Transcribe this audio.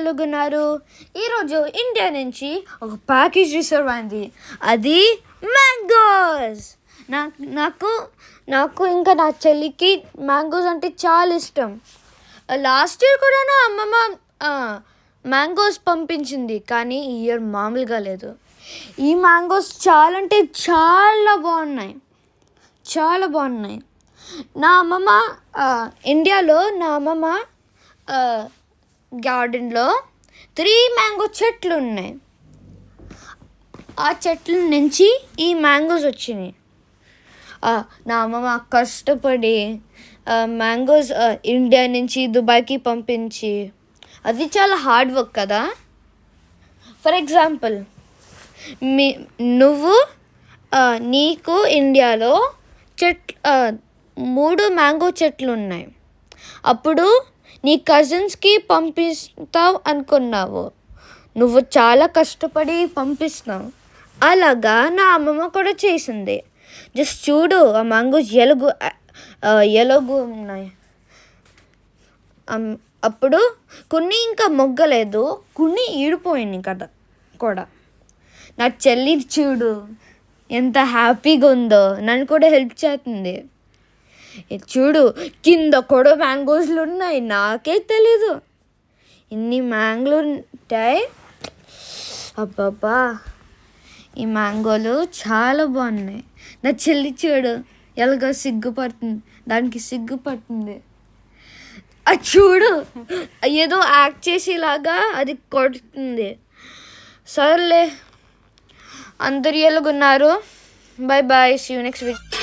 ఎలాగున్నారు? ఈరోజు ఇండియా నుంచి ఒక ప్యాకేజ్ రిసీవ్ అయింది, అది మ్యాంగోస్. నాకు నాకు ఇంకా నా చెల్లికి మ్యాంగోస్ అంటే చాలా ఇష్టం. లాస్ట్ ఇయర్ కూడా నా అమ్మమ్మ మ్యాంగోస్ పంపించింది, కానీ ఈ ఇయర్ మామూలుగా లేదు. ఈ మ్యాంగోస్ చాలా అంటే చాలా బాగున్నాయి, చాలా బాగున్నాయి. నా అమ్మమ్మ ఇండియాలో నా అమ్మమ్మ గార్డెన్లో 3 మ్యాంగో చెట్లు ఉన్నాయి. ఆ చెట్ల నుంచి ఈ మ్యాంగోస్ వచ్చినాయి. నా అమ్మమ్మ కష్టపడి మ్యాంగోస్ ఇండియా నుంచి దుబాయ్కి పంపించి, అది చాలా హార్డ్ వర్క్ కదా. ఫర్ ఎగ్జాంపుల్, నువ్వు నీకు ఇండియాలో 3 మ్యాంగో చెట్లు ఉన్నాయి. అప్పుడు నీ కజిన్స్కి పంపిస్తావు అనుకున్నావు, నువ్వు చాలా కష్టపడి పంపిస్తావు. అలాగా నా అమ్మమ్మ కూడా చేసింది. జస్ట్ చూడు, ఆ మ్యాంగోస్ ఎలుగు ఉన్నాయి. అప్పుడు కొన్ని ఇంకా మొగ్గలేదు, కొన్ని ఈడిపోయినాయి కదా కూడా. నా చెల్లి చూడు ఎంత హ్యాపీగా ఉందో, నన్ను కూడా హెల్ప్ చేస్తుంది. చూడు, కింద కూడా మ్యాంగోస్లు ఉన్నాయి, నాకే తెలీదు ఇన్ని మ్యాంగోలు ఉంటాయి. అబ్బాబ్బా, ఈ మ్యాంగోలు చాలా బాగున్నాయి. నా చెల్లి చూడు ఎలాగో సిగ్గుపడుతుంది, దానికి సిగ్గుపడుతుంది. అది చూడు, ఏదో యాక్ట్ చేసేలాగా అది కొడుతుంది. సర్లే, అందరు ఎలాగున్నారు? Bye bye, see you next week.